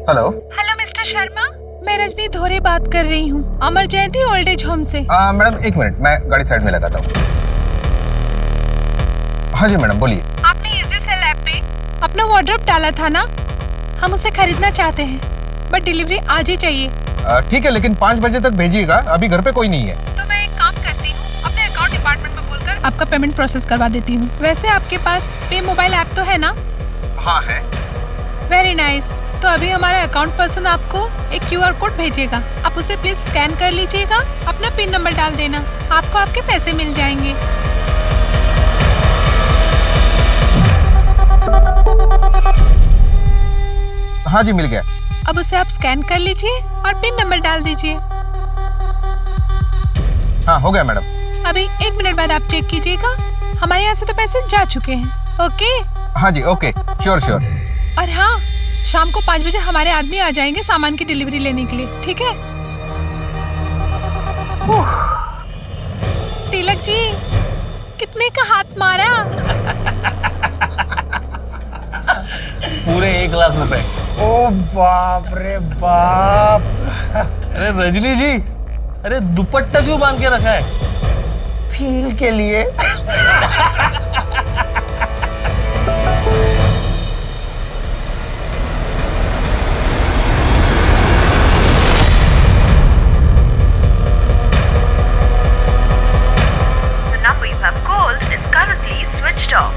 Hello hello mister Sharma, मैं रजनी धोरे बात कर रही हूँ, अमर जयंती ओल्ड एज होम से। मैडम एक मिनट, मैं गाड़ी साइड में लगाता हूँ। हाँ जी मैडम बोलिए। आपने इजी सेल ऐप पे अपना वार्डरोब डाला था ना, हम उसे खरीदना चाहते हैं बट डिलीवरी आज ही चाहिए। ठीक है, लेकिन 5 बजे तक भेजिएगा, अभी घर पे कोई नहीं है। तो मैं एक काम करती हूँ, अपने अकाउंट डिपार्टमेंट में बोलकर आपका पेमेंट प्रोसेस करवा देती हूँ। वैसे आपके पास पे मोबाइल ऐप तो है ना? हाँ है। Very nice. तो अभी हमारा अकाउंट पर्सन आपको एक QR कोड भेजेगा, आप उसे प्लीज स्कैन कर लीजिएगा, अपना पिन नंबर डाल देना, आपको आपके पैसे मिल जाएंगे। हाँ जी मिल गया। अब उसे आप स्कैन कर लीजिए और पिन नंबर डाल दीजिए। हाँ हो गया मैडम। अभी 1 मिनट बाद आप चेक कीजिएगा, हमारे यहाँ से तो पैसे जा चुके हैं। ओके? हाँ जी ओके, श्योर श्योर। और हाँ, शाम को 5 बजे हमारे आदमी आ जाएंगे सामान की डिलीवरी लेने के लिए, ठीक है? तिलक जी, कितने का हाथ मारा? पूरे 1 लाख रुपए। ओ बाप रे बाप। अरे रजनी जी, अरे दुपट्टा क्यों बांध के रखा है? फील के लिए। The number you have called is currently switched off.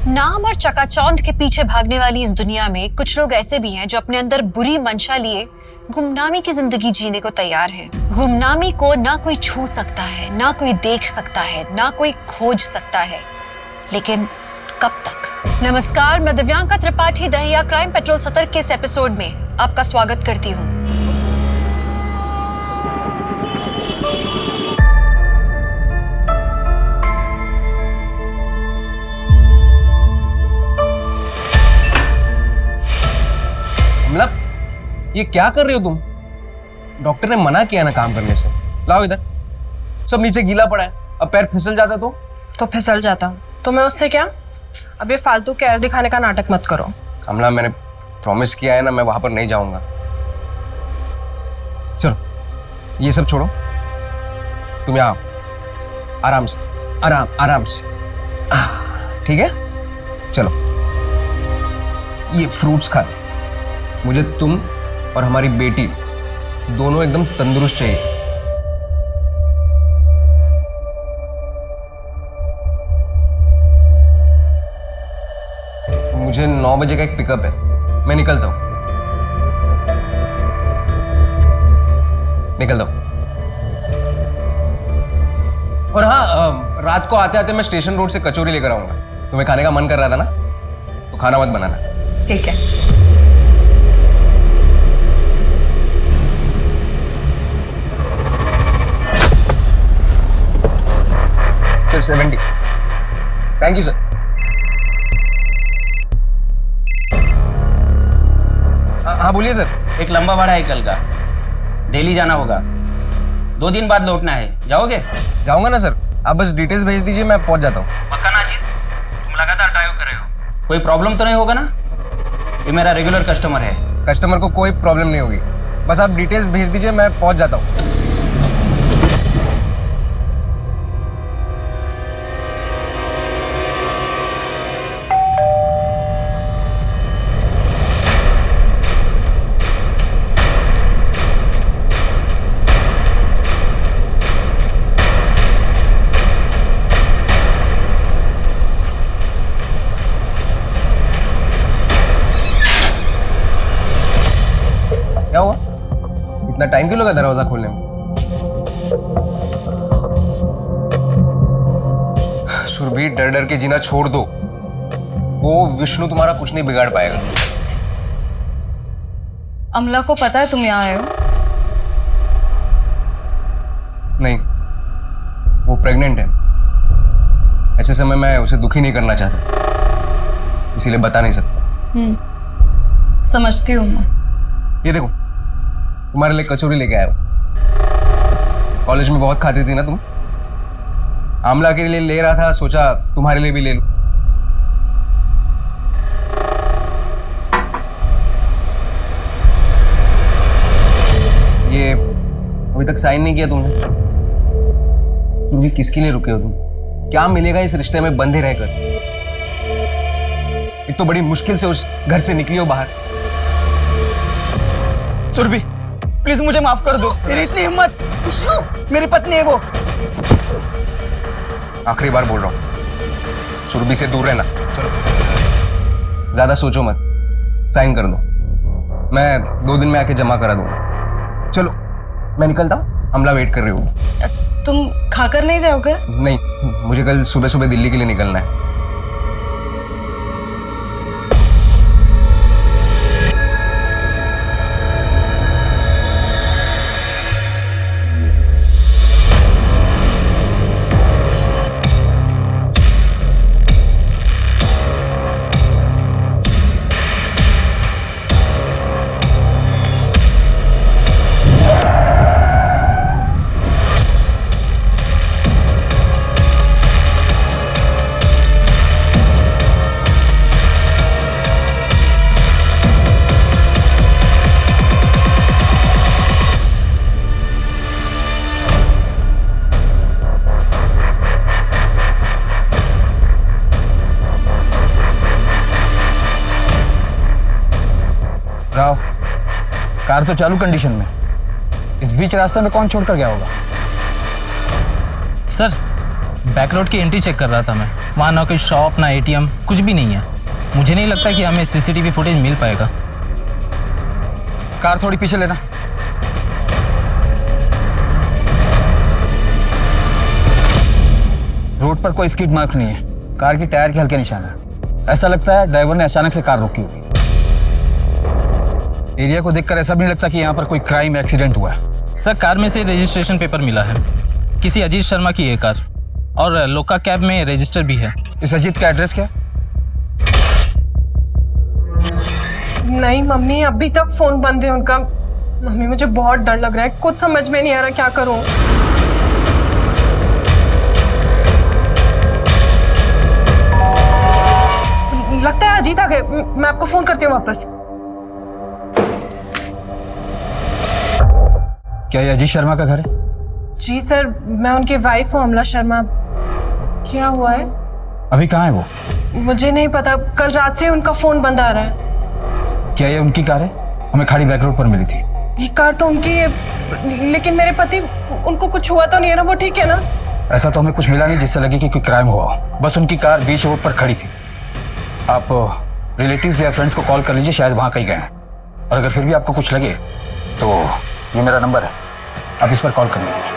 नाम और चकाचौंध के पीछे भागने वाली इस दुनिया में कुछ लोग ऐसे भी हैं जो अपने अंदर बुरी मंशा लिए गुमनामी की जिंदगी जीने को तैयार है। गुमनामी को ना कोई छू सकता है, ना कोई देख सकता है, ना कोई खोज सकता है, लेकिन कब तक? नमस्कार, मैं दिव्यांका त्रिपाठी दहिया क्राइम पेट्रोल सतर्क के इस एपिसोड में आपका स्वागत करती हूँ। मतलब ये क्या कर रही हो तुम? डॉक्टर ने मना किया ना काम करने से। लाओ इधर, सब नीचे गीला पड़ा है, अब पैर फिसल जाता तो फिसल जाता तो मैं उससे क्या? अब ये फालतू केयर दिखाने का नाटक मत करो। कमला, मैंने प्रॉमिस किया है ना, मैं वहां पर नहीं जाऊंगा। चलो ये सब छोड़ो, तुम यहाँ आओ, आराम से, आराम से, ठीक है? चलो ये फ्रूट्स खा लो। मुझे तुम और हमारी बेटी दोनों एकदम तंदुरुस्त चाहिए। मुझे 9 बजे का एक पिकअप है, मैं निकलता हूं। निकलता हूं। और हाँ, रात को आते आते मैं स्टेशन रोड से कचौरी लेकर आऊंगा। तुम्हें खाने का मन कर रहा था ना, तो खाना मत बनाना। ठीक है। सिर्फ 70। Thank you sir. हाँ बोलिए सर। एक लंबा भाड़ा है कल का, डेली जाना होगा, 2 दिन बाद लौटना है। जाओगे? जाऊंगा ना सर, आप बस डिटेल्स भेज दीजिए, मैं पहुंच जाता हूँ। पक्का ना अजीत? तुम लगातार ड्राइव कर रहे हो, कोई प्रॉब्लम तो नहीं होगा ना? ये मेरा रेगुलर कस्टमर है। कस्टमर को कोई प्रॉब्लम नहीं होगी, बस आप डिटेल्स भेज दीजिए, मैं पहुंच जाता हूँ। क्या हुआ? इतना टाइम क्यों लगा दरवाजा खोलने में? सुरभि, डर डर के जीना छोड़ दो, वो विष्णु तुम्हारा कुछ नहीं बिगाड़ पाएगा। अमला को पता है तुम यहाँ आए हो? नहीं, वो प्रेग्नेंट है। ऐसे समय मैं उसे दुखी नहीं करना चाहता, इसीलिए बता नहीं सकता। समझती हूँ मैं। ये देखो, तुम्हारे लिए कचौरी लेके आया हूं। कॉलेज में बहुत खाती थी ना तुम। आमला के लिए ले रहा था, सोचा तुम्हारे लिए भी ले लूं। ये अभी तक साइन नहीं किया तुमने। तुम किसके लिए रुके हो तुम? क्या मिलेगा इस रिश्ते में बंधे रहकर? एक तो बड़ी मुश्किल से उस घर से निकली हो बाहर। सुरभि प्लीज मुझे माफ कर दो। तेरी इतनी हिम्मत, मेरी पत्नी है वो। आखिरी बार बोल रहा हूं, सुरभि से दूर रहना। चलो, ज्यादा सोचो मत, साइन कर दो। मैं 2 दिन में आके जमा करा दूंगा। चलो मैं निकलता हूं, अमला वेट कर रही हूँ। तुम खाकर नहीं जाओगे? नहीं, मुझे कल सुबह सुबह दिल्ली के लिए निकलना है। राव, कार तो चालू कंडीशन में, इस बीच रास्ते में कौन छोड़कर गया होगा? सर, बैक रोड की एंट्री चेक कर रहा था मैं। वहाँ ना कोई शॉप ना एटीएम, कुछ भी नहीं है। मुझे नहीं लगता कि हमें सीसीटीवी फुटेज मिल पाएगा। कार थोड़ी पीछे लेना। रोड पर कोई स्किड मार्क्स नहीं है। कार की टायर के हल्के निशान है। ऐसा लगता है ड्राइवर ने अचानक से कार रोकी होगी। एरिया को देखकर ऐसा भी नहीं लगता कि यहाँ पर कोई क्राइम एक्सीडेंट हुआ है। सर, कार में से रजिस्ट्रेशन पेपर मिला है, किसी अजीत शर्मा की है कार, और लोका कैब में रजिस्टर भी है। इस अजीत का एड्रेस क्या? नहीं मम्मी, अभी तक फोन बंद है उनका। मम्मी मुझे बहुत डर लग रहा है, कुछ समझ में नहीं आ रहा क्या करूं। लगता है अजीत आ गए, मैं आपको फोन करती हूँ वापस। क्या ये अजीत शर्मा का घर है? जी सर, मैं उनकी वाइफ हूँ अमला शर्मा। क्या हुआ है? अभी कहाँ है वो? मुझे नहीं पता, कल रात से उनका फोन बंद आ रहा है। क्या ये उनकी कार है? हमें खाड़ी बैक रोड पर मिली थी। ये कार तो उनकी है, लेकिन मेरे पति, उनको कुछ हुआ तो नहीं है ना? वो ठीक है ना? ऐसा तो हमें कुछ मिला नहीं जिससे लगे कि कोई क्राइम हुआ हो। बस उनकी कार बीच रोड पर खड़ी थी। आप रिलेटिव्स या फ्रेंड्स को कॉल कर लीजिए, शायद वहाँ कहीं गए हैं। और अगर फिर भी आपको कुछ लगे तो ये मेरा नंबर है, आप इस पर कॉल कर लीजिए।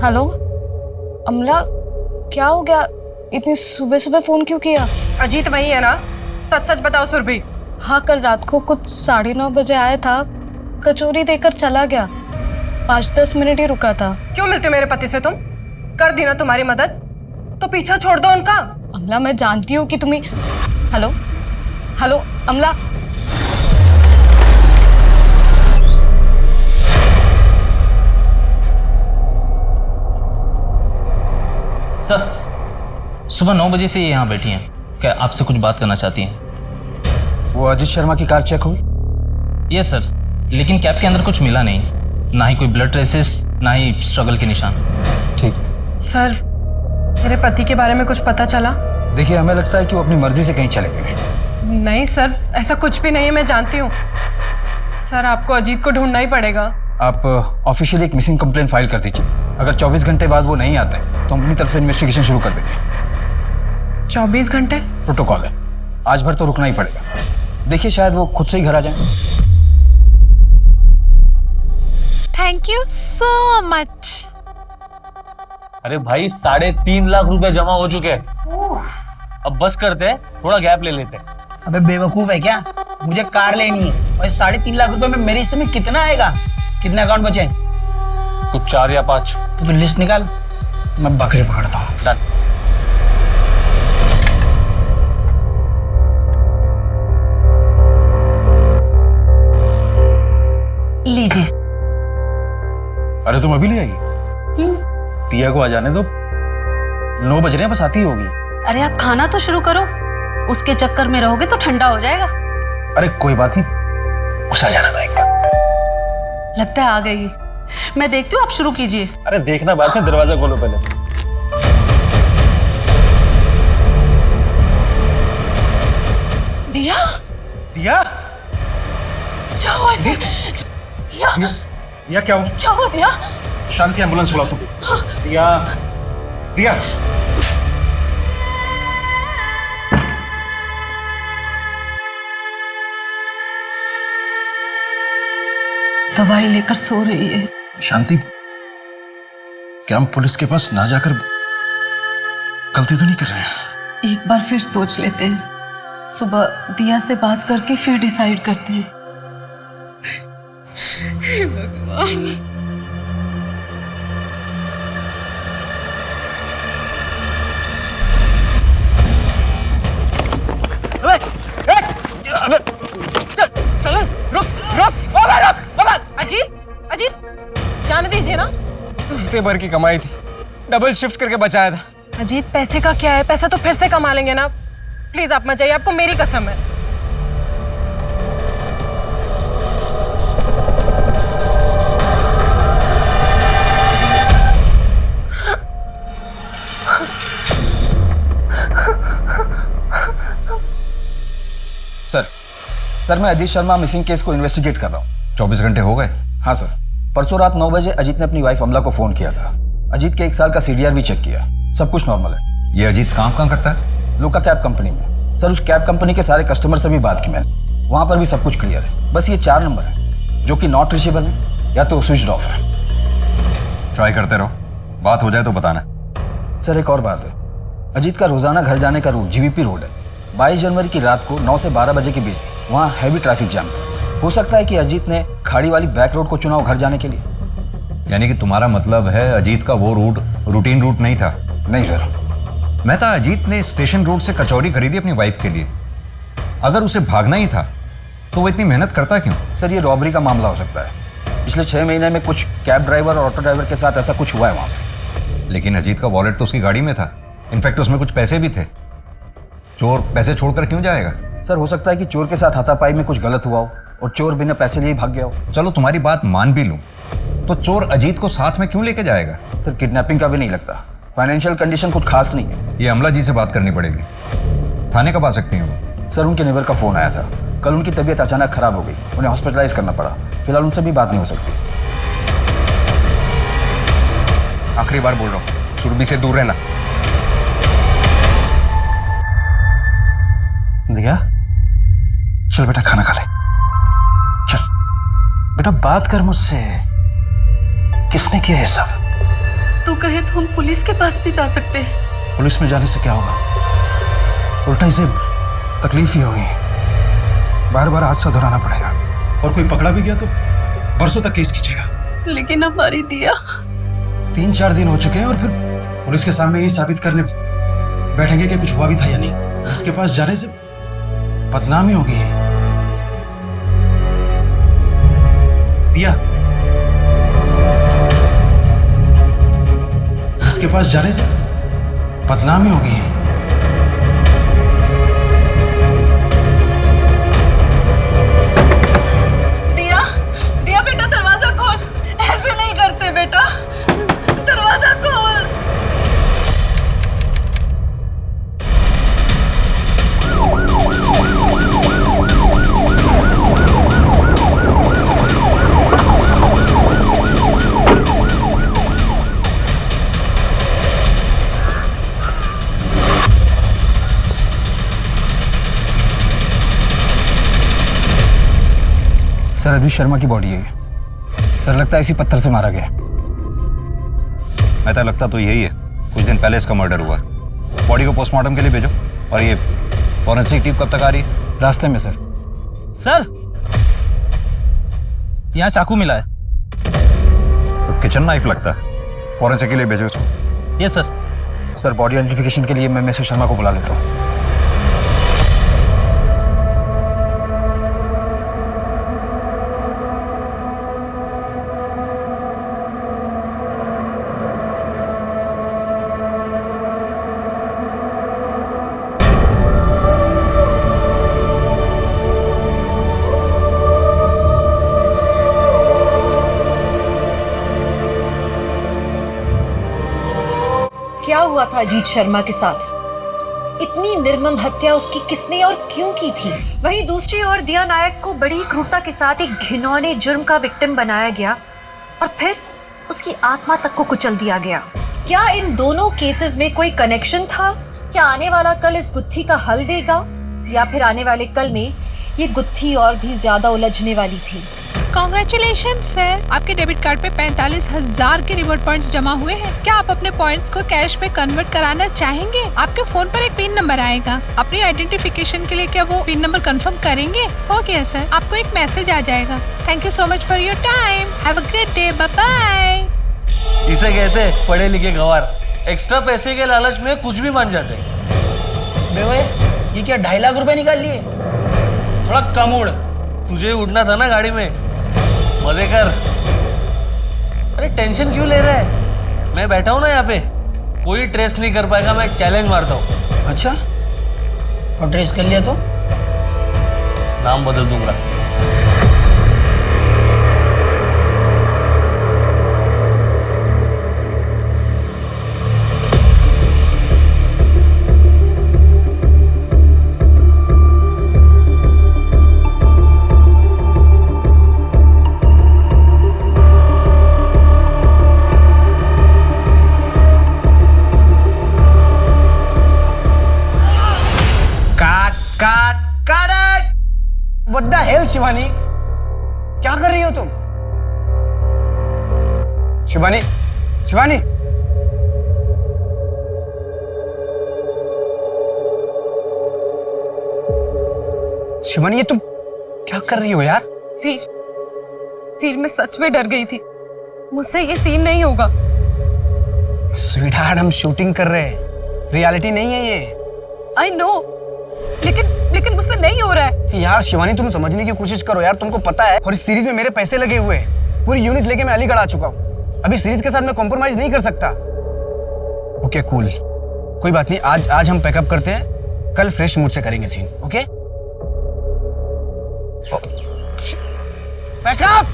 हेलो अमला, क्या हो गया? इतनी सुबह सुबह फोन क्यों किया? अजीत वही है ना? सच सच बताओ सुरभि। हाँ, कल रात को कुछ 9:30 बजे आया था, कचौरी देकर चला गया। 5-10 मिनट ही रुका था। क्यों मिलते मेरे पति से तुम? कर दी ना तुम्हारी मदद, तो पीछा छोड़ दो उनका। अमला, मैं जानती हूँ कि तुम्हें। हेलो हेलो अमला, सर, सुबह 9 बजे से ये यहाँ बैठी हैं। क्या आपसे कुछ बात करना चाहती हैं? वो अजीत शर्मा की कार चेक हुई? यस सर, लेकिन कैब के अंदर कुछ मिला नहीं, ना ही कोई ब्लड ट्रेसेस, ना ही स्ट्रगल के निशान। ठीक है सर, मेरे पति के बारे में कुछ पता चला? देखिए, हमें लगता है कि वो अपनी मर्जी से कहीं चले गए। नहीं सर, ऐसा कुछ भी नहीं है, मैं जानती हूँ। सर, आपको अजीत को ढूंढना ही पड़ेगा। आप ऑफिशियली एक मिसिंग कंप्लेंट फाइल कर दीजिए। अगर 24 घंटे बाद वो नहीं आते तो हम अपनी तरफ से इन्वेस्टिगेशन शुरू कर देंगे। 24 घंटे? प्रोटोकॉल है, आज भर तो रुकना ही पड़ेगा। देखिए, शायद वो खुद से ही घर आ जाए। Thank you so much. अरे भाई, 3.5 लाख रुपए जमा हो चुके हैं। अब बस करते हैं, थोड़ा गैप ले लेते हैं। अबे बेवकूफ है क्या? मुझे कार लेनी है और 3.5 लाख रुपए में मेरे हिस्से में कितना आएगा? कितने अकाउंट बचे? कुछ 4 या 5। तो लिस्ट निकाल। मैं बकरी पकड़ता हूँ। लीजिए। अरे तुम अभी ले आई? पिया को आ जाने दो, 9 बज रहे हैं, बस आती होगी। अरे आप खाना तो शुरू करो, उसके चक्कर में रहोगे तो ठंडा हो जाएगा। अरे कोई बात नहीं, उसे आ जाना था एक बार। लगता है आ गई। मैं देखती हूँ, आप शुरू कीजिए। अरे देखना बाद में, दरवाजा खोलो पहले। दिया, दिया, क्या हुआ इसे? दिया, दिया क्या हो? क्या हुआ दिया? शांति, एम्बुलेंस बुला तू। दिया, दिया। दवाई लेकर सो रही है। शांति, क्या हम पुलिस के पास ना जाकर गलती तो नहीं कर रहे हैं? एक बार फिर सोच लेते हैं, सुबह दिया से बात करके फिर डिसाइड करते हैं। हे भगवान। जाने दीजिए ना। हफ्ते भर की कमाई थी, डबल शिफ्ट करके बचाया था। अजीत, पैसे का क्या है, पैसा तो फिर से कमा लेंगे ना। प्लीज आप मत जाइए, आपको मेरी कसम है। सर मैं अजीत शर्मा मिसिंग केस को इन्वेस्टिगेट कर रहा हूँ। 24 घंटे हो गए? हाँ सर, परसों रात 9 बजे अजीत ने अपनी वाइफ अमला को फोन किया था। अजीत के 1 साल का CDR भी चेक किया, सब कुछ नॉर्मल है। ये अजीत काम कहाँ करता है? लुका कैब कंपनी में। सर उस कैब कंपनी के सारे कस्टमर से भी बात की मैंने, वहाँ पर भी सब कुछ क्लियर है। बस ये 4 नंबर है जो कि नॉट रीचेबल है या तो स्विच ऑफ है। ट्राई करते रहो, बात हो जाए तो बताना। सर एक और बात है, अजीत का रोजाना घर जाने का रूट GVP रोड है। 22 जनवरी की रात को 9 से 12 बजे के बीच वहाँ हैवी ट्रैफिक जैम था। हो सकता है कि अजीत ने खाड़ी वाली बैक रोड को चुना हो घर जाने के लिए। यानी कि तुम्हारा मतलब है अजीत का वो रूट रूटीन रूट नहीं था? नहीं सर। मैं था अजीत ने स्टेशन रोड से कचौरी खरीदी अपनी वाइफ के लिए। अगर उसे भागना ही था तो वो इतनी मेहनत करता क्यों? सर ये रॉबरी का मामला हो सकता है। पिछले 6 महीने में कुछ कैब ड्राइवर और ऑटो ड्राइवर के साथ ऐसा कुछ हुआ है वहाँ पे। लेकिन अजीत का वॉलेट तो उसकी गाड़ी में था, इनफैक्ट उसमें कुछ पैसे भी थे। चोर पैसे छोड़कर क्यों जाएगा? सर हो सकता है कि चोर के साथ हाथापाई में कुछ गलत हुआ हो और चोर बिना पैसे लिए भाग गया हो। चलो तुम्हारी बात मान भी लूं, तो चोर अजीत को साथ में क्यों लेके जाएगा? सर किडनैपिंग का भी नहीं लगता, फाइनेंशियल कंडीशन कुछ खास नहीं है। ये अमला जी से बात करनी पड़ेगी। थाने कब आ सकती हैं वो? सर उनके नेबर का फोन आया था, कल उनकी तबीयत अचानक खराब हो गई, उन्हें हॉस्पिटलाइज करना पड़ा। फिलहाल उनसे भी बात नहीं हो सकती। आखिरी बार बोल रहा हूँ, सुरभि से दूर रहना। दिया, चल बेटा खाना खा ले। चल बेटा, बात कर मुझसे, किसने किया ये सब? तू कहे तो हम पुलिस के पास भी जा सकते हैं। पुलिस में जाने से क्या होगा? उल्टा इसे तकलीफ ही होगी। बार बार हादसा दोहराना पड़ेगा, और कोई पकड़ा भी गया तो बरसों तक केस खींचेगा। लेकिन हमारी दिया 3-4 दिन हो चुके हैं और फिर पुलिस के सामने यही साबित करने बैठेंगे कि कुछ हुआ भी था या नहीं। इसके पास जाने से बदनामी होगी। दिया, इसके पास जाने से बदनामी होगी। दिया, दिया बेटा दरवाजा खोल। ऐसे नहीं करते बेटा, दरवाजा खोल। सर अजीत शर्मा की बॉडी है। सर लगता है इसी पत्थर से मारा गया। ऐसा लगता तो यही है, कुछ दिन पहले इसका मर्डर हुआ। बॉडी को पोस्टमार्टम के लिए भेजो। और ये फॉरेंसिक टीम कब तक आ रही है? रास्ते में सर। सर यहाँ चाकू मिला है। तो किचन नाइफ लगता है, फॉरेंसिक के लिए भेजो इसको। Yes sir. Sir body identification के लिए मैं मिसेस शर्मा को बुला लेता हूँ। क्या हुआ था अजीत शर्मा के साथ? इतनी निर्मम हत्या उसकी किसने और क्यों की थी? वहीं दूसरी ओर दिया नायक को बड़ी क्रूरता के साथ एक घिनौने जुर्म का विक्टिम बनाया गया और फिर उसकी आत्मा तक को कुचल दिया गया। क्या इन दोनों केसेस में कोई कनेक्शन था? क्या आने वाला कल इस गुत्थी का हल देगा या फिर आने वाले कल में ये गुत्थी और भी ज्यादा उलझने वाली थी? कॉन्ग्रेचुलेशन सर, आपके डेबिट कार्ड पे 45,000 के रिवॉर्ड पॉइंट्स जमा हुए हैं। क्या आप अपने पॉइंट्स को कैश में कन्वर्ट कराना चाहेंगे? आपके फोन पर एक पिन नंबर आएगा। अपनी आइडेंटिफिकेशन के लिए क्या वो पिन नंबर कंफर्म करेंगे? ओके सर, आपको एक मैसेज आ जाएगा। Thank you so much for your time, have a good day, bye bye. इसे कहते हैं पढ़े लिखे गंवार, एक्स्ट्रा पैसे के लालच में कुछ भी मान जाते। बेवे, ये क्या 2.5 लाख रुपए निकाल लिए? थोड़ा कम उड़। तुझे उड़ना था ना गाड़ी में, मजे कर। अरे टेंशन क्यों ले रहा है? मैं बैठा हूं ना यहाँ पे, कोई ट्रेस नहीं कर पाएगा। मैं चैलेंज मारता हूँ। अच्छा, और ट्रेस कर लिया तो नाम बदल दूंगा। What the hell, Shivani? क्या कर रही हो तुम? शिवानी, शिवानी, शिवानी, ये तुम क्या कर रही हो यार? फिर मैं सच में डर गई थी। मुझसे ये सीन नहीं होगा। स्वीटहार्ट, हम शूटिंग कर रहे हैं, रियलिटी नहीं है ये। आई नो, लेकिन मुझसे नहीं हो रहा है। यार शिवानी, तुम समझने की कोशिश करो यार। तुमको पता है, और इस सीरीज में मेरे पैसे लगे हुए हैं। पूरी यूनिट लेके मैं अलीगढ़ आ चुका हूँ। अभी सीरीज के साथ मैं कॉम्प्रोमाइज नहीं कर सकता। ओके कूल, कोई बात नहीं। आज हम पैकअप करते हैं, कल फ्रेश मूड से करेंगे scene. Okay pack up.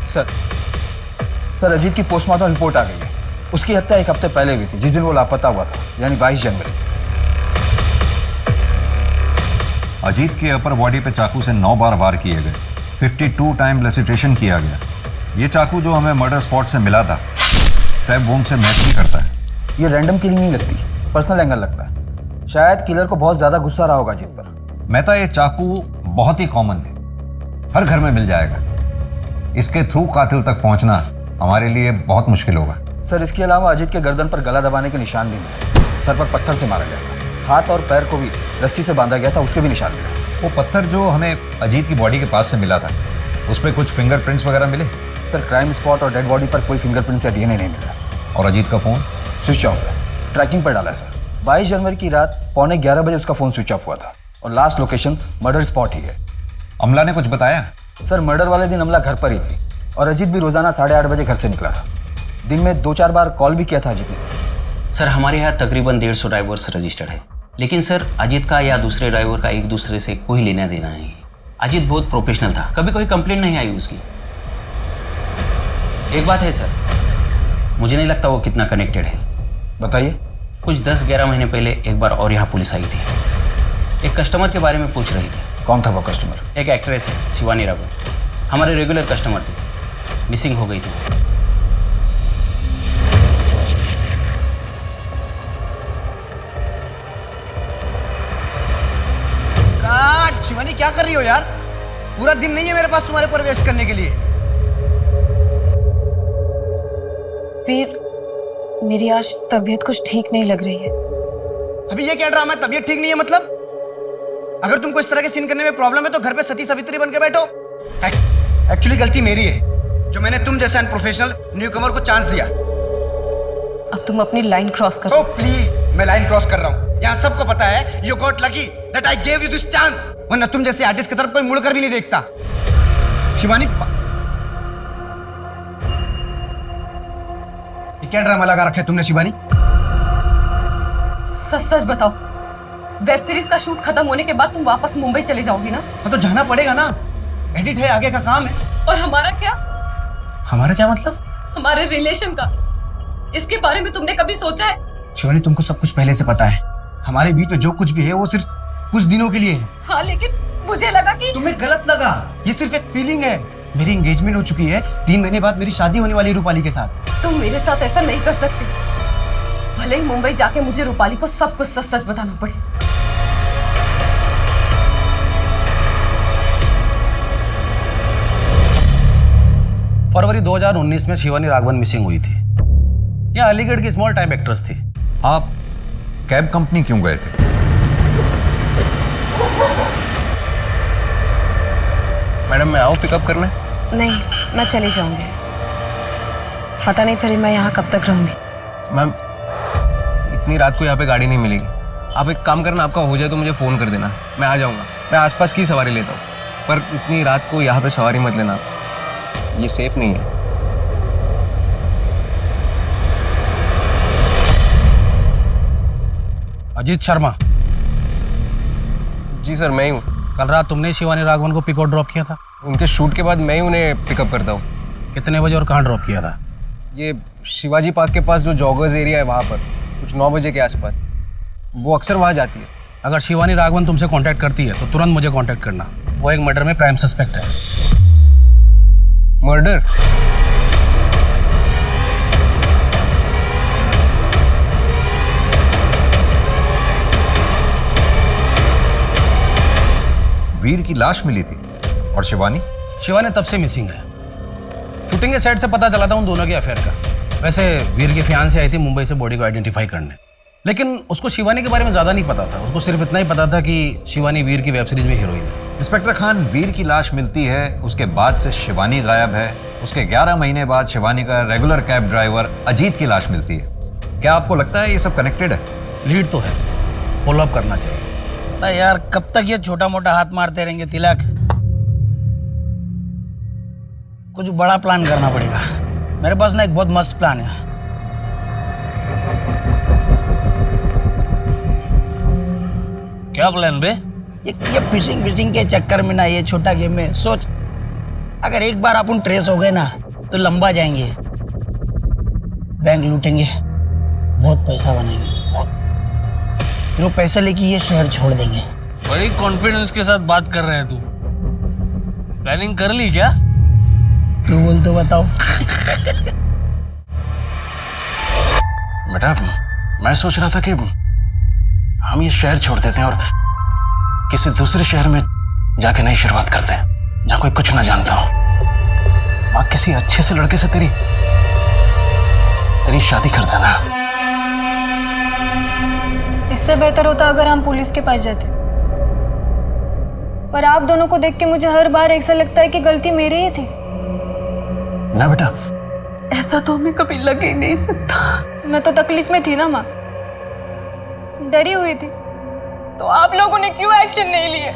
Sir Ajit की पोस्टमार्टम रिपोर्ट आ गई है। उसकी हत्या 1 हफ्ते पहले हुई थी, जिस दिन वो लापता हुआ था, यानी 22 जनवरी। अजीत की अपर बॉडी पे चाकू से 9 बार वार किए गए। 52 टाइम लेसिट्रेशन किया गया। ये चाकू जो हमें मर्डर स्पॉट से मिला था, स्टैब वोम से मैच भी करता है। ये रैंडम किलिंग नहीं लगती, पर्सनल एंगल लगता है। शायद किलर को बहुत ज्यादा गुस्सा रहा होगा अजीत पर। मेहता, ये चाकू बहुत ही कॉमन है, हर घर में मिल जाएगा। इसके थ्रू कातिल तक पहुंचना हमारे लिए बहुत मुश्किल होगा। सर इसके अलावा अजीत के गर्दन पर गला दबाने के निशान भी मिले। सर पर पत्थर से मारा गया था। हाथ और पैर को भी रस्सी से बांधा गया था, उसके भी निशान मिले। वो पत्थर जो हमें अजीत की बॉडी के पास से मिला था, उस पर कुछ फिंगरप्रिंट्स वगैरह मिले? सर क्राइम स्पॉट और डेड बॉडी पर कोई फिंगरप्रिंट्स या डीएनए नहीं मिला। और अजीत का फ़ोन स्विच ऑफ है, ट्रैकिंग पर डाला है सर। 22 जनवरी की रात 11:15 बजे उसका फ़ोन स्विच ऑफ हुआ था और लास्ट लोकेशन मर्डर स्पॉट ही है। अमला ने कुछ बताया? सर मर्डर वाले दिन अमला घर पर ही थी और अजीत भी रोजाना 8:30 बजे घर से निकला था। दिन में 2-4 बार कॉल भी किया था अजीत ने। सर हमारे यहाँ तकरीबन 150 ड्राइवर्स रजिस्टर्ड है, लेकिन सर अजीत का या दूसरे ड्राइवर का एक दूसरे से कोई लेना देना नहीं। अजीत बहुत प्रोफेशनल था, कभी कोई कंप्लेंट नहीं आई उसकी। एक बात है सर, मुझे नहीं लगता वो कितना कनेक्टेड है। बताइए। कुछ 10-11 महीने पहले एक बार और यहाँ पुलिस आई थी, एक कस्टमर के बारे में पूछ रही थी। कौन था वो कस्टमर? एक एक्ट्रेस है शिवानी राघव, हमारे रेगुलर कस्टमर थी, मिसिंग हो गई थी। शिवानी क्या कर रही हो यार? पूरा दिन नहीं है मेरे पास तुम्हारे पर वेस्ट करने के लिए। वीर, मेरी आज तबीयत कुछ ठीक नहीं लग रही है। अभी ये क्या ड्रामा है? तबीयत ठीक नहीं है मतलब? अगर तुमको इस तरह के सीन करने में प्रॉब्लम है तो घर पे सती सावित्री बन के बैठो। एक्चुअली गलती मेरी है जो मैंने तुम जैसे अनप्रोफेशनल न्यूकमर को चांस दिया। अब तुम अपनी लाइन क्रॉस करो। Oh प्लीज, मैं लाइन क्रॉस कर रहा हूँ। यहाँ सबको पता है you got lucky that I gave you this chance. वरना तुम जैसे आर्टिस्ट की तरफ कोई मुड़कर भी नहीं देखता। शिवानी, ये क्या ड्रामा लगा रखा है तुमने शिवानी? सच सच बताओ, वेब सीरीज का शूट खत्म होने के बाद तुम वापस मुंबई चले जाओगी ना? तो जाना पड़ेगा ना, एडिट है, आगे का काम है। और हमारा क्या? हमारा क्या मतलब? हमारे रिलेशन का, इसके बारे में तुमने कभी सोचा है? शिवानी, तुमको सब कुछ पहले से पता है। हमारे बीच में जो कुछ भी है वो सिर्फ कुछ दिनों के लिए है। हाँ, लेकिन मुझे लगा कि तुम्हें गलत लगा। ये सिर्फ एक फीलिंग है। मेरी एंगेजमेंट हो चुकी है, 3 महीने बाद मेरी शादी होने वाली है रूपाली के साथ। तुम मेरे साथ ऐसा नहीं कर सकते। भले ही मुंबई जाके मुझे रूपाली को सब कुछ सच सच बताना पड़े। फरवरी 2019 में शिवानी राघवन मिसिंग हुई थी। यह अलीगढ़ की स्मॉल टाइम एक्ट्रेस थी। आप कैब कंपनी क्यों गए थे? मैडम मैं आऊँ पिकअप करने? नहीं, मैं चली जाऊंगी। पता नहीं फिर मैं यहाँ कब तक रहूंगी। मैम इतनी रात को यहाँ पे गाड़ी नहीं मिलेगी। आप एक काम करना, आपका हो जाए तो मुझे फ़ोन कर देना, मैं आ जाऊँगा। मैं आसपास की सवारी लेता हूँ, पर इतनी रात को यहाँ पे सवारी मत लेना, ये सेफ नहीं है। अजीत शर्मा। जी सर, मैं ही हूँ। कल रात तुमने शिवानी राघवन को पिक और ड्रॉप किया था? उनके शूट के बाद मैं ही उन्हें पिकअप करता हूँ। कितने बजे और कहाँ ड्रॉप किया था? ये शिवाजी पार्क के पास जो जॉगर्स एरिया है वहाँ पर, कुछ 9 बजे के आसपास। वो अक्सर वहाँ जाती है। अगर शिवानी राघवन तुमसे कांटेक्ट करती है तो तुरंत मुझे कांटेक्ट करना। वो एक मर्डर में प्राइम सस्पेक्ट है। मर्डर? वीर की लाश मिली थी। और शिवानी? शिवानी तब से मिसिंग है। शूटिंग के सेट से पता चला था उन दोनों के अफेयर का। वैसे वीर की फियांसी आई थी मुंबई से बॉडी को आइडेंटिफाई करने, लेकिन उसको शिवानी के बारे में ज़्यादा नहीं पता था। उसको सिर्फ इतना ही पता था कि शिवानी वीर की वेब सीरीज में हीरोइन है। इंस्पेक्टर खान, वीर की लाश मिलती है, उसके बाद से शिवानी गायब है। उसके 11 महीने बाद शिवानी का रेगुलर कैब ड्राइवर अजीत की लाश मिलती है। क्या आपको लगता है ये सब कनेक्टेड है? लीड तो है, फॉलो अप करना चाहिए। यार कब तक ये छोटा मोटा हाथ मारते रहेंगे तिलक? कुछ बड़ा प्लान करना पड़ेगा। मेरे पास ना एक बहुत मस्त प्लान है। क्या प्लान बे? ये फिशिंग के चक्कर में ना, ये छोटा गेम में सोच, अगर एक बार अपन ट्रेस हो गए ना तो लंबा जाएंगे, बैंक लूटेंगे, बहुत पैसा बनाएंगे, बहुत। फिर वो पैसा लेके ये शहर छोड़ देंगे। बड़ी कॉन्फिडेंस के साथ बात कर रहे हैं तू। प्लानिंग कर ली क्या? तू बोल तो बताओ। बेटा मैं सोच रहा था कि हम ये शहर छोड़ देते हैं और किसी दूसरे शहर में जाके नई शुरुआत करते हैं, जहाँ कोई कुछ ना जानता हो। वहाँ किसी अच्छे से लड़के से तेरी शादी कर देना। इससे बेहतर होता अगर हम पुलिस के पास जाते, पर आप दोनों को देख के मुझे हर बार ऐसा लगता है कि गलती मेरी ही थी। ना बेटा, ऐसा तो हमें कभी लग ही नहीं सकता। मैं तो तकलीफ में थी ना माँ, डरी हुई थी, तो आप लोगों ने क्यों एक्शन नहीं लिए?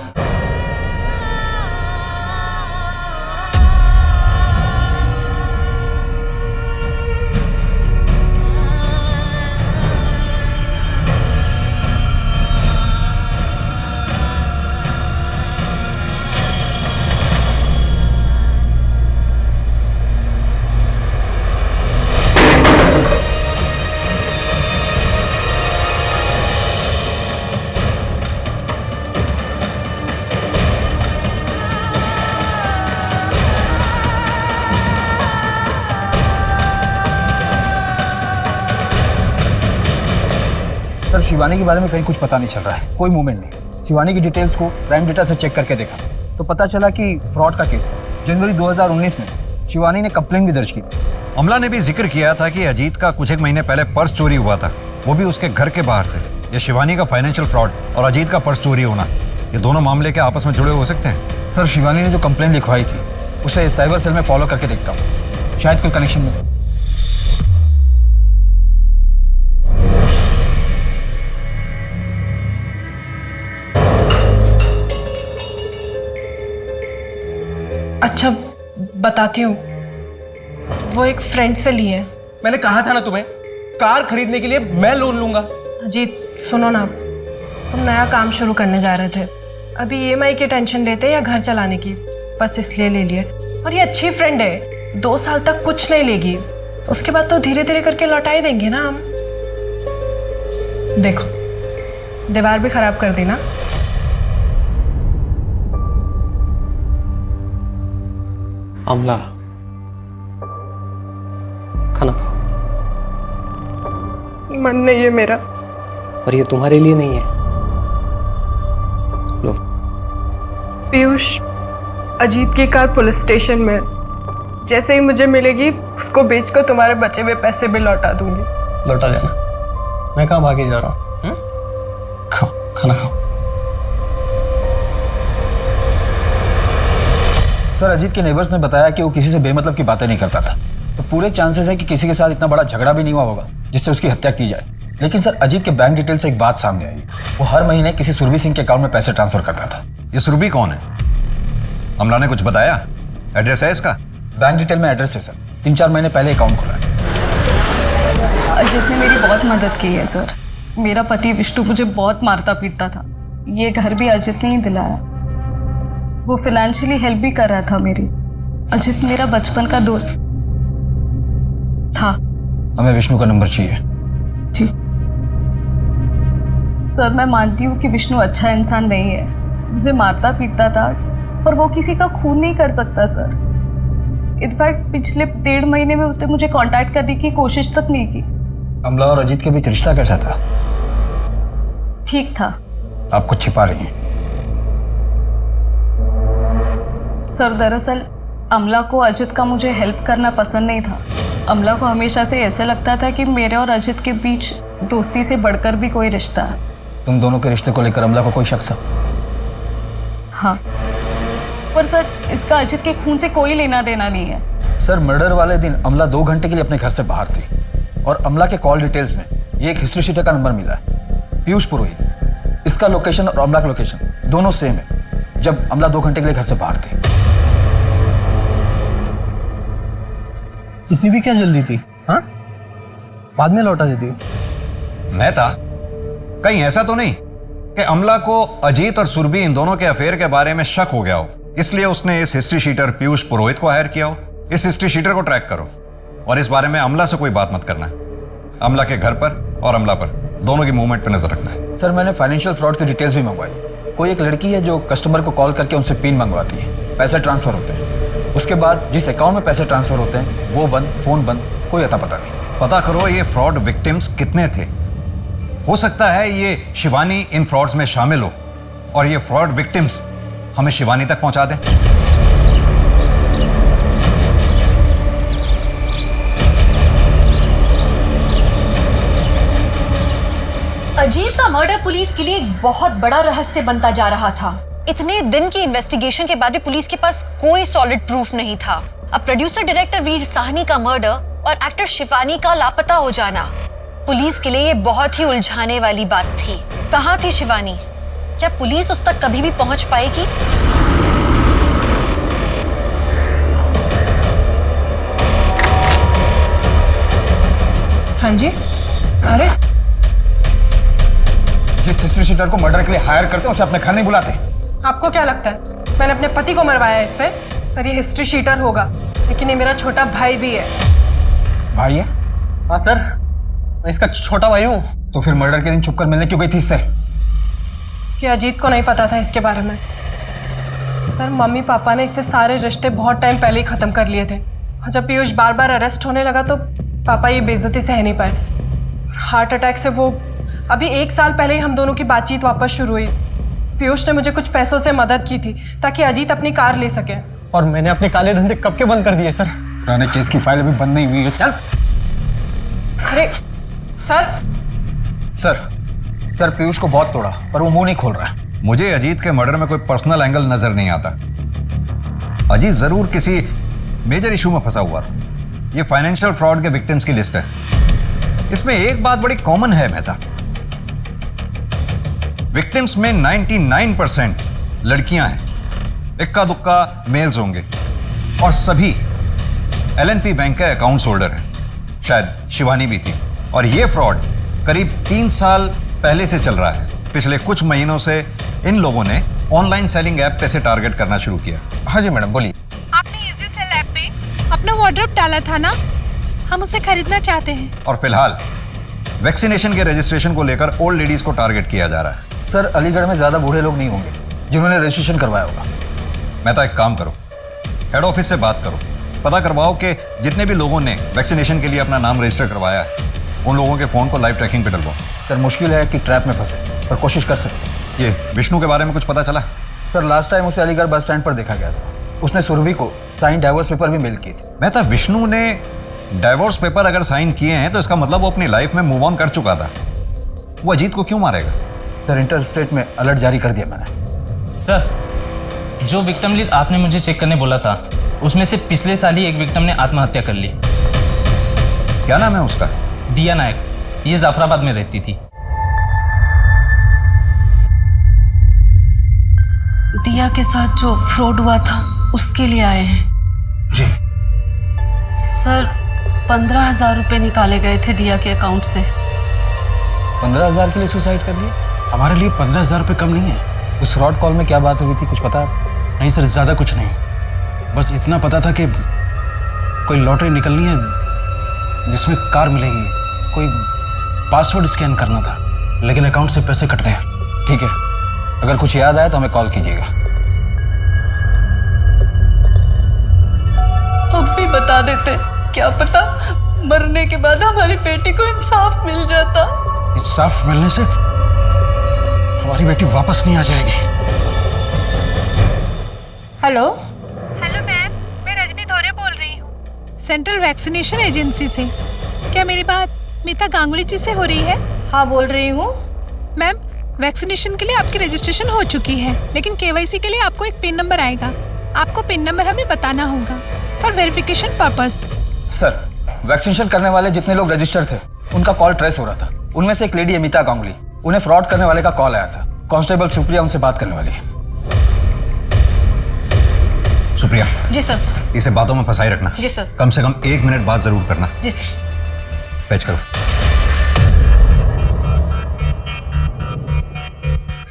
सर शिवानी के बारे में कहीं कुछ पता नहीं चल रहा है, कोई मूवमेंट नहीं। शिवानी की डिटेल्स को प्राइम डेटा से चेक करके देखा तो पता चला कि फ्रॉड का केस है। जनवरी 2019 में शिवानी ने कंप्लेंट भी दर्ज की। अमला ने भी जिक्र किया था कि अजीत का कुछ एक महीने पहले पर्स चोरी हुआ था, वो भी उसके घर के बाहर से। ये शिवानी का फाइनेंशियल फ्रॉड और अजीत का पर्स चोरी होना, ये दोनों मामले के आपस में जुड़े हो सकते हैं। सर शिवानी ने जो कंप्लेंट लिखवाई थी उसे साइबर सेल में फॉलो करके देखता हूँ, शायद कोई कनेक्शन मिले। अच्छा बताती हूँ, वो एक फ्रेंड से ली है। मैंने कहा था ना तुम्हें, कार खरीदने के लिए मैं लोन लूंगा। अजीत सुनो ना, तुम नया काम शुरू करने जा रहे थे, अभी EMI की टेंशन लेते या घर चलाने की, बस इसलिए ले लिए। और ये अच्छी फ्रेंड है, 2 साल तक कुछ नहीं लेगी, उसके बाद तो धीरे धीरे करके लौटा ही देंगे ना हम। देखो दीवार भी खराब कर दी ना। अमला, खाना खाओ। मन नहीं है मेरा। और ये तुम्हारे लिए नहीं है। लो। पीयूष, अजीत की कार पुलिस स्टेशन में है। जैसे ही मुझे मिलेगी उसको बेचकर तुम्हारे बचे हुए पैसे भी लौटा दूंगी। लौटा देना, मैं कहाँ भागे जा रहा हूँ। खाओ, खाना खाओ। सर, अजीत के नेबर्स ने बताया कि वो किसी से बेमतलब की बातें नहीं करता था, तो पूरे चांसेस है कि किसी के साथ इतना बड़ा झगड़ा भी नहीं हुआ होगा जिससे उसकी हत्या की जाए। लेकिन सर, अजीत के बैंक डिटेल से एक बात सामने आई, वो हर महीने किसी सुरभि सिंह के अकाउंट में पैसे ट्रांसफर करता था। ये सुरभि कौन है? अमला ने कुछ बताया? एड्रेस है इसका? बैंक डिटेल में एड्रेस है सर, 3-4 महीने पहले अकाउंट खुला है। अजीत ने मेरी बहुत मदद की है सर। मेरा पति विष्णु मुझे बहुत मारता पीटता था, ये घर भी अजीत ने ही दिलाया। वो फाइनेंशियली हेल्प भी कर रहा था मेरी। अजीत मेरा बचपन का दोस्त था। हमें विष्णु का नंबर चाहिए। जी सर, मैं मानती हूँ कि विष्णु अच्छा इंसान नहीं है, मुझे मारता पीटता था, पर वो किसी का खून नहीं कर सकता सर। इनफैक्ट पिछले 1.5 महीने में उसने मुझे कांटेक्ट करने की कोशिश तक नहीं की। अमला और अजीत के बीच रिश्ता कैसा था? ठीक था। आप कुछ छिपा रही हैं। सर, दरअसल अमला को अजित का मुझे हेल्प करना पसंद नहीं था। अमला को हमेशा से ऐसे लगता था कि मेरे और अजित के बीच दोस्ती से बढ़कर भी कोई रिश्ता है। तुम दोनों के रिश्ते को लेकर अमला को कोई शक था? हाँ, पर सर इसका अजित के खून से कोई लेना देना नहीं है। सर, मर्डर वाले दिन अमला 2 घंटे के लिए अपने घर से बाहर थी और अमला के कॉल डिटेल्स में ये एक हिस्ट्री शीटर का नंबर मिला है, पीयूष पुरोहित। इसका लोकेशन और अमला का लोकेशन दोनों सेम है जब अमला 2 घंटे के लिए घर से बाहर थी। इतनी भी क्या जल्दी थी? हाँ, बाद में लौटा देती। मैं था? कहीं ऐसा तो नहीं कि अमला को अजीत और सुरभि इन दोनों के अफेयर के बारे में शक हो गया हो, इसलिए उसने इस हिस्ट्री शीटर पीयूष पुरोहित को हायर किया हो? इस हिस्ट्री शीटर को ट्रैक करो और इस बारे में अमला से कोई बात मत करना। अमला के घर पर और अमला पर दोनों की मूवमेंट पर नजर रखना है। सर, मैंने फाइनेंशियल फ्रॉड की डिटेल्स भी मंगवाई। कोई एक लड़की है जो कस्टमर को कॉल करके उनसे पिन मंगवाती है, पैसे ट्रांसफर होते हैं, उसके बाद जिस अकाउंट में पैसे ट्रांसफर होते हैं वो बंद, फोन बंद, कोई अता पता नहीं। पता करो ये फ्रॉड विक्टिम्स कितने थे। हो सकता है ये शिवानी इन फ्रॉड्स में शामिल हो और ये फ्रॉड विक्टिम्स हमें शिवानी तक पहुंचा दें। अजीत का मर्डर पुलिस के लिए एक बहुत बड़ा रहस्य बनता जा रहा था। इतने दिन की इन्वेस्टिगेशन के बाद भी पुलिस के पास कोई सॉलिड प्रूफ नहीं था। अब प्रोड्यूसर डायरेक्टर वीर साहनी का मर्डर और एक्टर शिवानी का लापता हो जाना पुलिस के लिए ये बहुत ही उलझाने वाली बात थी। कहाँ थी शिवानी? क्या पुलिस उस तक कभी भी पहुंच पाएगी? हाँ जी। अरे जिस हिस्ट्री शीटर को मर्डर के लिए हायर करते हैं उसे अपने घर नहीं बुलाते। आपको क्या लगता है मैंने अपने पति को मरवाया इससे? सर, ये हिस्ट्री शीटर होगा, लेकिन ये मेरा छोटा भाई भी है। भाई है? हाँ सर, मैं इसका छोटा भाई हूँ। तो फिर मर्डर के दिन छुपकर मिलने क्यों गई थी इससे? कि अजीत को नहीं पता था इसके बारे में। सर, मम्मी पापा ने इससे सारे रिश्ते बहुत टाइम पहले ही ख़त्म कर लिए थे। जब पीयूष बार बार अरेस्ट होने लगा तो पापा ये बेइज्जती सह नहीं पाए। हार्ट अटैक से वो अभी 1 साल पहले ही हम दोनों की बातचीत वापस शुरू हुई। पीयूष ने मुझे कुछ पैसों से मदद की थी ताकि अजीत अपनी कार ले सके। और मैंने अपने काले धंधे कब के बंद कर दिए सर। पुराने केस की फाइल अभी बंद नहीं हुई है। चल। अरे सर। सर, पीयूष को बहुत तोड़ा पर वो मुंह नहीं खोल रहा है। मुझे अजीत के मर्डर में कोई पर्सनल एंगल नजर नहीं आता। अजीत जरूर किसी मेजर इशू में फंसा हुआ था। ये फाइनेंशियल फ्रॉड के विक्टिम्स की लिस्ट है। इसमें एक बात बड़ी कॉमन है मेहता, विक्टिम्स में 99% लड़कियां हैं, इक्का दुक्का मेल्स होंगे। और सभी LNP बैंक के अकाउंट्स होल्डर हैं। शायद शिवानी भी थी। और ये फ्रॉड करीब 3 साल पहले से चल रहा है। पिछले कुछ महीनों से इन लोगों ने ऑनलाइन सेलिंग ऐप पे से टारगेट करना शुरू किया। हाँ जी मैडम, बोलिए। आपने इजी सेल ऐप पे अपना वार्डरोब डाला था ना, हम उसे खरीदना चाहते हैं। और फिलहाल वैक्सीनेशन के रजिस्ट्रेशन को लेकर ओल्ड लेडीज को टारगेट किया जा रहा है। सर अलीगढ़ में ज़्यादा बूढ़े लोग नहीं होंगे जिन्होंने रजिस्ट्रेशन करवाया होगा। मैं तो एक काम करो, हेड ऑफिस से बात करो, पता करवाओ कि जितने भी लोगों ने वैक्सीनेशन के लिए अपना नाम रजिस्टर करवाया है उन लोगों के फ़ोन को लाइव ट्रैकिंग पे डलवाओ। सर मुश्किल है कि ट्रैप में फंसे, पर कोशिश कर सकते हैं। ये विष्णु के बारे में कुछ पता चला? सर लास्ट टाइम उसे अलीगढ़ बस स्टैंड पर देखा गया था। उसने सुरभि को साइन डाइवोर्स पेपर भी मेल की थी। मैं था विष्णु ने डाइवोर्स पेपर अगर साइन किए हैं तो इसका मतलब वो अपनी लाइफ में मूव ऑन कर चुका था। वो अजीत को क्यों मारेगा? सर इंटर स्टेट में अलर्ट जारी कर दिया मैंने। सर जो विक्टिम लिस्ट आपने मुझे चेक करने बोला था उसमें से पिछले साल ही एक विक्टिम ने आत्महत्या कर ली। क्या नाम है उसका? दिया नायक। ये जाफराबाद में रहती थी। दिया के साथ जो फ्रॉड हुआ था उसके लिए आए हैं। जी सर 15,000 रुपए निकाले गए थे दिया के अकाउंट से। 15,000 के लिए सुसाइड कर लिया? हमारे लिए 15,000 रुपये कम नहीं है। उस फ्रॉड कॉल में क्या बात हुई थी, कुछ पता? नहीं सर, ज़्यादा कुछ नहीं। बस इतना पता था कि कोई लॉटरी निकलनी है जिसमें कार मिलेगी, कोई पासवर्ड स्कैन करना था, लेकिन अकाउंट से पैसे कट गए। ठीक है, अगर कुछ याद आया तो हमें कॉल कीजिएगा। अब भी बता देते, क्या पता मरने के बाद हमारी बेटी को इंसाफ मिल जाता। इंसाफ मिलने से हमारी बेटी वापस नहीं आ जाएगी। हेलो हेलो मैम, मैं रजनी धोरे बोल रही हूँ, सेंट्रल वैक्सीनेशन एजेंसी से। क्या मेरी बात मीता गांगुली जी से हो रही है? हाँ बोल रही हूँ। मैम वैक्सीनेशन के लिए आपकी रजिस्ट्रेशन हो चुकी है, लेकिन KYC के लिए आपको एक पिन नंबर आएगा। आपको पिन नंबर हमें बताना होगा for verification purpose. Sir vaccination करने वाले जितने लोग रजिस्टर थे उनका कॉल ट्रेस हो रहा था। उनमें से एक लेडी है मीता गांगुली, उन्हें फ्रॉड करने वाले का कॉल आया था। कांस्टेबल सुप्रिया उनसे बात करने वाली है। सुप्रिया। जी सर। इसे बातों में फंसाए रखना। जी सर। कम से कम 1 मिनट बात जरूर करना। जी सर। पैच करो।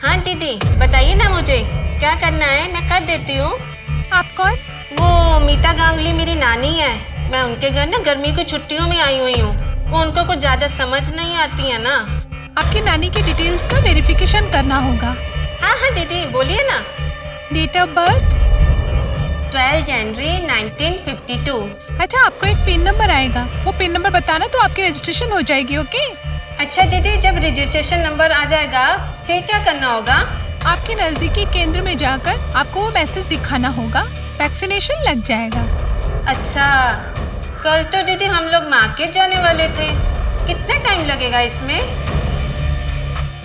हाँ दीदी बताइए ना मुझे क्या करना है, मैं कर देती हूँ। आप कौन? वो मीता गांगुली मेरी नानी है। मैं उनके घर ना गर्मी की छुट्टियों में आई हुई हूँ। वो उनको कुछ ज्यादा समझ नहीं आती है ना। आपकी नानी की डिटेल्स का वेरिफिकेशन करना होगा। हाँ हाँ दीदी बोलिए ना। डेट ऑफ बर्थ 12 जनवरी 1952। अच्छा, आपको एक पिन नंबर आएगा, वो पिन नंबर बताना तो आपकी रजिस्ट्रेशन हो जाएगी। ओके? अच्छा दीदी, जब रजिस्ट्रेशन नंबर आ जाएगा फिर क्या करना होगा? आपके नजदीकी केंद्र में जाकर आपको वो मैसेज दिखाना होगा, वैक्सीनेशन लग जाएगा। अच्छा, कल तो दीदी हम लोग मार्केट जाने वाले थे, कितना टाइम लगेगा इसमें?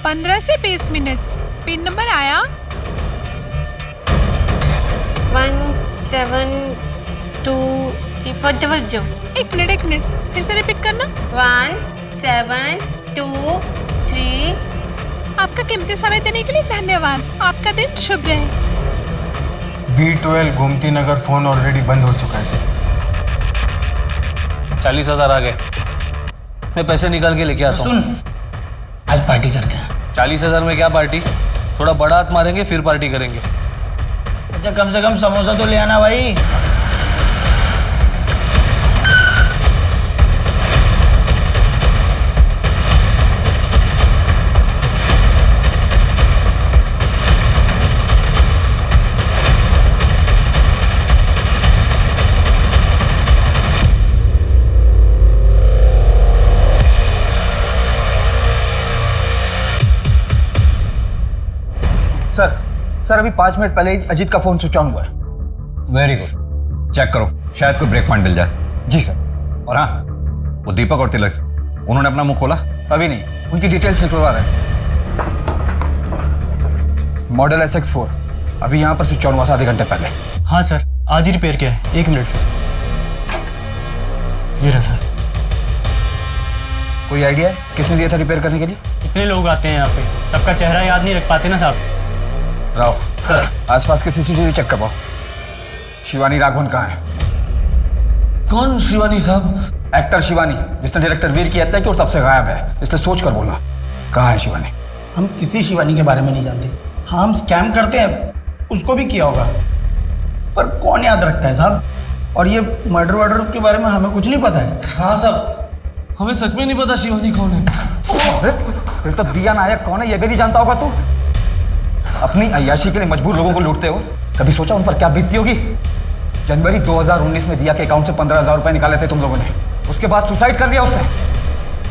15 से 20 मिनट। पिन नंबर आया? 1723। एक मिनट फिर से रिपीट करना। 1723। आपका कीमती समय देने के लिए धन्यवाद। आपका दिन शुभ रहे। B12 Gomti Nagar phone already बंद हो चुका है सर। 40,000 आ गए, मैं पैसे निकाल के लेके आता हूँ। सुन, आज पार्टी करते हैं। 40,000 में क्या पार्टी? थोड़ा बड़ा हाथ मारेंगे फिर पार्टी करेंगे। अच्छा कम से कम समोसा तो ले आना भाई। सर अभी 5 मिनट पहले ही अजीत का फोन स्विच ऑन हुआ है। वेरी गुड, चेक करो, शायद कोई ब्रेक पॉइंट मिल जाए। जी सर। और हाँ, वो दीपक और तिलक, उन्होंने अपना मुंह खोला? अभी नहीं, उनकी डिटेल्स निकलवा रहे हैं। मॉडल SX4 अभी यहाँ पर स्विच ऑन हुआ था आधे घंटे पहले। हाँ सर, आज ही रिपेयर किया है। 1 मिनट सर। ये रहा सर। कोई आइडिया है किसने दिया था रिपेयर करने के लिए? कितने लोग आते हैं यहाँ पे, सबका चेहरा याद नहीं रख पाते ना साहब। राव सर, आसपास के CCTV चेक करवाओ। शिवानी राघवन कहाँ है? कौन शिवानी साहब? एक्टर शिवानी, जिसने डायरेक्टर वीर की हत्या की और तब से गायब है, इसलिए सोच कर बोला। कहाँ है शिवानी? हम किसी शिवानी के बारे में नहीं जानते। हाँ, हम स्कैम करते हैं, उसको भी किया होगा, पर कौन याद रखता है साहब। और ये मर्डर वर्डर के बारे में हमें कुछ नहीं पता है। हाँ साहब, हमें सच में नहीं पता शिवानी कौन है। फिर तो दिया नायक कौन है ये भी नहीं जानता होगा तू? अपनी अय्याशी के लिए मजबूर लोगों को लूटते हो, कभी सोचा उन पर क्या बीतती होगी? जनवरी 2019 में दिया के अकाउंट से 15,000 रुपए निकाले थे तुम लोगों ने, उसके बाद सुसाइड कर लिया उसने।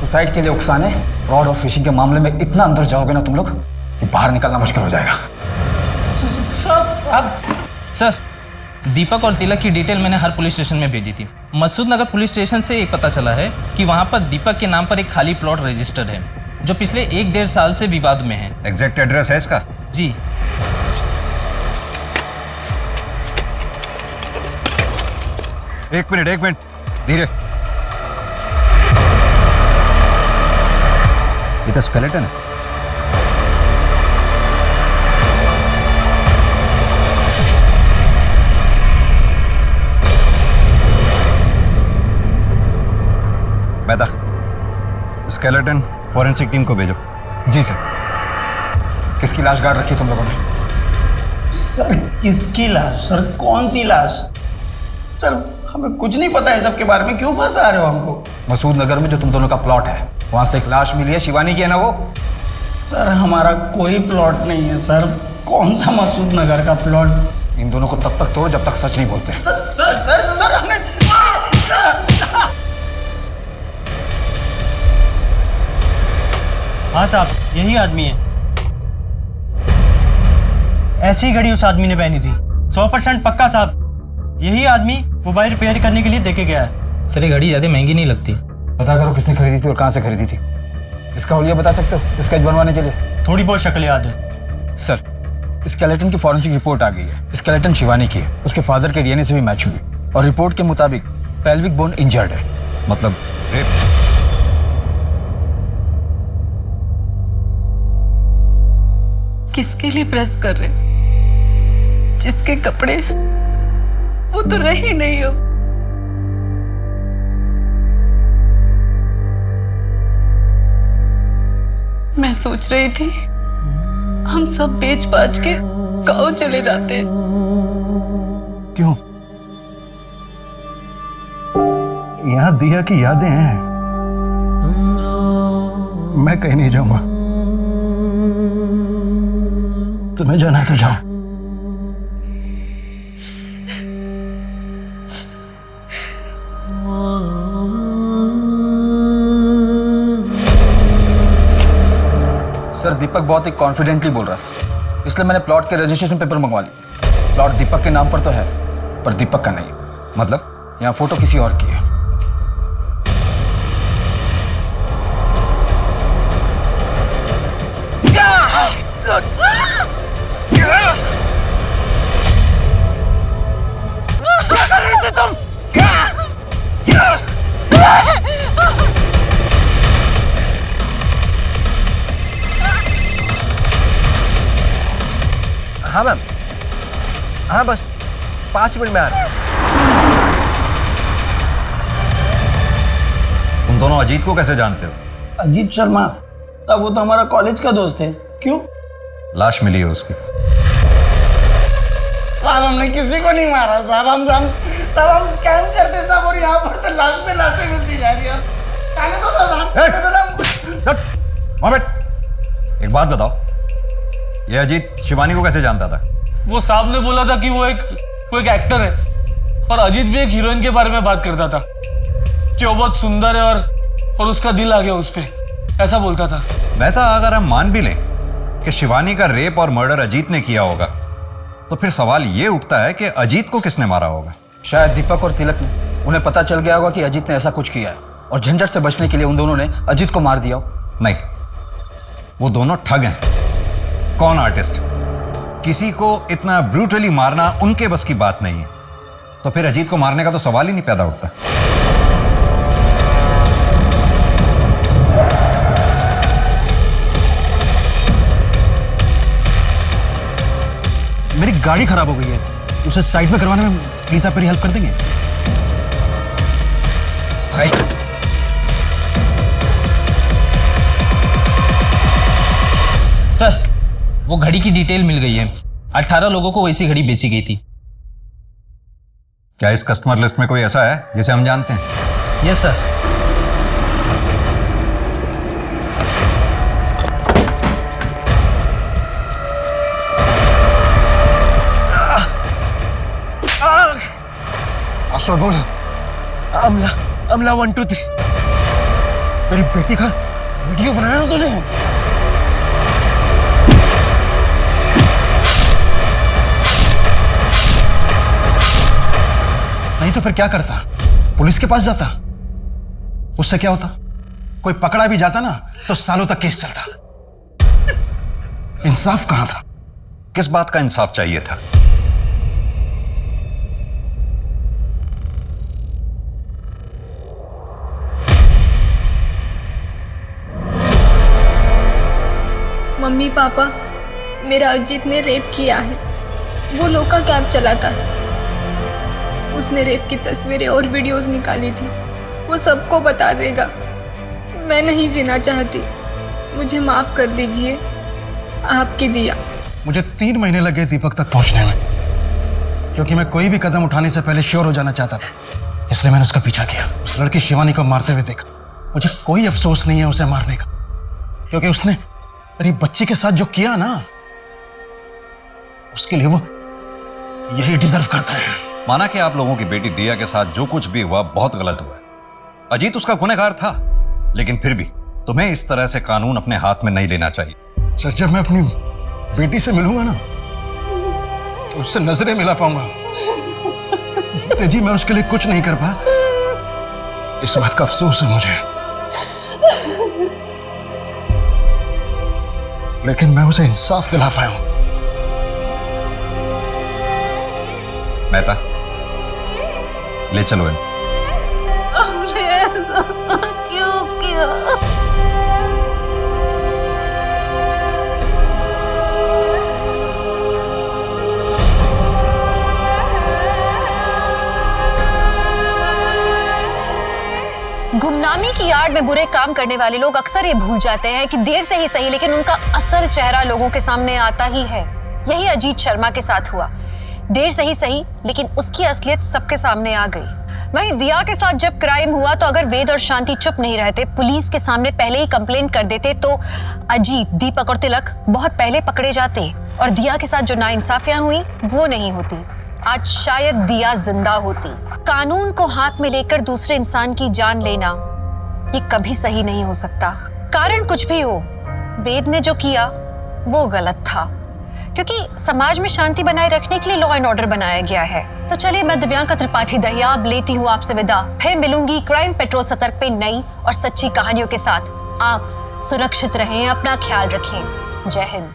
सुसाइड के लिए उकसाने, फ्रॉड और फिशिंग के मामले में इतना अंदर जाओगे ना तुम लोग कि बाहर निकलना मुश्किल हो जाएगा। सर, दीपक और तिलक की डिटेल मैंने हर पुलिस स्टेशन में भेजी थी। मसूद नगर पुलिस स्टेशन से एक पता चला है कि वहाँ पर दीपक के नाम पर एक खाली प्लॉट रजिस्टर्ड है जो पिछले 1-1.5 साल से विवाद में है। एग्जैक्ट एड्रेस है इसका? जी। एक मिनट, धीरे। ये तो स्केलेटन है। मेहता, स्केलेटन फॉरेंसिक टीम को भेजो। जी सर। किसकी लाश गाड़ रखी तुम लोगों ने? सर किसकी लाश? सर कौन सी लाश? सर हमें कुछ नहीं पता है सब के बारे में, क्यों फंसा रहे हो हमको? मसूद नगर में जो तुम दोनों का प्लॉट है, वहां से एक लाश मिली है, शिवानी की है ना वो? सर हमारा कोई प्लॉट नहीं है सर। कौन सा मसूद नगर का प्लॉट? इन दोनों को तब तक तोड़ जब तक सच नहीं बोलते। सर हमने हाँ साहब, यही आदमी है। ऐसी घड़ी उस आदमी ने पहनी थी, 100% पक्का साहब। यही आदमी मोबाइल रिपेयर करने के लिए देके गया है। सर, ये घड़ी ज़्यादा महंगी नहीं लगती। पता करो किसने खरीदी थी और कहाँ से खरीदी थी। इसका हुलिया बता सकते हो स्केच बनवाने के लिए? थोड़ी बहुत शक्ल याद है सर। स्केलेटन की फॉरेंसिक रिपोर्ट आ गई है। स्केलेटन शिवानी की है, उसके फादर के डीएनए से भी मैच हुई और रिपोर्ट के मुताबिक पेल्विक बोन इंजर्ड है। मतलब रेप? किसके लिए प्रेस कर रहे? जिसके कपड़े वो तो रहे नहीं हो। मैं सोच रही थी हम सब बेच बाच के गाँव चले जाते। क्यों? यहाँ दिया की यादें हैं। मैं कहीं नहीं जाऊंगा। तुम्हें जाना है तो जाओ। सर, दीपक बहुत ही कॉन्फिडेंटली बोल रहा था, इसलिए मैंने प्लॉट के रजिस्ट्रेशन पेपर मंगवा लिए। प्लॉट दीपक के नाम पर तो है, पर दीपक का नहीं। मतलब? यहाँ फोटो किसी और की है। क्या कर रही थी तुम? हाँ मैम, हाँ बस 5 मिनट में आ रहे हैं। तुम दोनों अजीत को कैसे जानते हो? अजीत शर्मा? तब वो तो हमारा कॉलेज का दोस्त है। क्यों? लाश मिली है उसकी। साहब हमने किसी को नहीं मारा साहब। हम स्कैम करते साहब, और यहाँ पर तो लाश पे लाशें मिलती जा रही है। कहने दो ना साहब। मोहम्मद, एक बात बताओ, ये अजीत शिवानी को कैसे जानता था? वो साहब ने बोला था कि वो एक एक्टर है, और अजीत भी एक हीरोइन के बारे में बात करता था कि वो बहुत सुंदर है और उसका दिल आ गया उस पे, ऐसा बोलता था। मेहता, अगर हम मान भी लें कि शिवानी का रेप और मर्डर अजीत ने किया होगा, तो फिर सवाल ये उठता है कि अजीत को किसने मारा होगा? शायद दीपक और तिलक ने, उन्हें पता चल गया होगा कि अजीत ने ऐसा कुछ किया है, और झंझट से बचने के लिए उन दोनों ने अजीत को मार दिया हो। नहीं, वो दोनों ठग हैं। कौन आर्टिस्ट? किसी को इतना ब्रूटली मारना उनके बस की बात नहीं है, तो फिर अजीत को मारने का तो सवाल ही नहीं पैदा होता। मेरी गाड़ी खराब हो गई है, उसे साइड में करवाने में प्लीज आप मेरी हेल्प कर देंगे? भाई सर, वो घड़ी की डिटेल मिल गई है। 18 लोगों को वैसी घड़ी बेची गई थी। क्या इस कस्टमर लिस्ट में कोई ऐसा है जिसे हम जानते हैं? Yes sir. आशा बोल, अमला अमला 1 2 3 मेरी बेटी का वीडियो बनाया ना तूने? नहीं तो फिर क्या करता? पुलिस के पास जाता? उससे क्या होता? कोई पकड़ा भी जाता ना तो सालों तक केस चलता। इंसाफ कहां था? किस बात का इंसाफ चाहिए था? मम्मी पापा, मेरा अजीत ने रेप किया है। वो लोका कैब चलाता है। उसने रेप की तस्वीरें और वीडियोस निकाली थी। वो सबको बता देगा। मैं नहीं जीना चाहती। मुझे माफ कर दीजिए। आपकी दिया। मुझे 3 महीने लगे दीपक तक पहुंचने में, क्योंकि मैं कोई भी कदम उठाने से पहले श्योर हो जाना चाहता था। इसलिए मैंने उसका पीछा किया। उस लड़की शिवानी को मारते हुए देखा। मुझे कोई अफसोस नहीं है उसे मारने का, क्योंकि उसने मेरी बच्ची के साथ जो किया ना, उसके लिए वो यही डिजर्व करता है। माना कि आप लोगों की बेटी दिया के साथ जो कुछ भी हुआ बहुत गलत हुआ। अजीत उसका गुनहगार था, लेकिन फिर भी तुम्हें इस तरह से कानून अपने हाथ में नहीं लेना चाहिए। सर, जब मैं अपनी बेटी से मिलूंगा ना तो उससे नजरें मिला पाऊंगा। जी, मैं उसके लिए कुछ नहीं कर पाया, इस बात का अफसोस है मुझे। लेकिन मैं उसे इंसाफ दिला पाया हूं। मेहता, ले चलो इन। हमने ऐसा क्यों किया? गुमनामी की आड़ में बुरे काम करने वाले लोग अक्सर ये भूल जाते हैं कि देर से ही सही, लेकिन उनका असल चेहरा लोगों के सामने आता ही है। यही अजीत शर्मा के साथ हुआ। देर से ही सही, लेकिन उसकी असलियत सबके सामने आ गई। वहीं दिया के साथ जब क्राइम हुआ तो अगर वेद और शांति चुप नहीं रहते, पुलिस के सामने पहले ही कंप्लेंट कर देते, तो अजीत, दीपक और तिलक बहुत पहले पकड़े जाते और दिया के साथ जो नाइंसाफियां हुई वो नहीं होती। आज शायद दिया जिंदा होती। कानून को हाथ में लेकर दूसरे इंसान की जान लेना ये कभी सही नहीं हो सकता। कारण कुछ भी हो, वेद ने जो किया वो गलत था, क्योंकि समाज में शांति बनाए रखने के लिए लॉ एंड ऑर्डर बनाया गया है। तो चलिए, मैं दिव्यांका त्रिपाठी दहियाब लेती हूँ आपसे विदा। फिर मिलूंगी क्राइम पेट्रोल सतर्क पे नई और सच्ची कहानियों के साथ। आप सुरक्षित रहें, अपना ख्याल रखें। जय हिंद।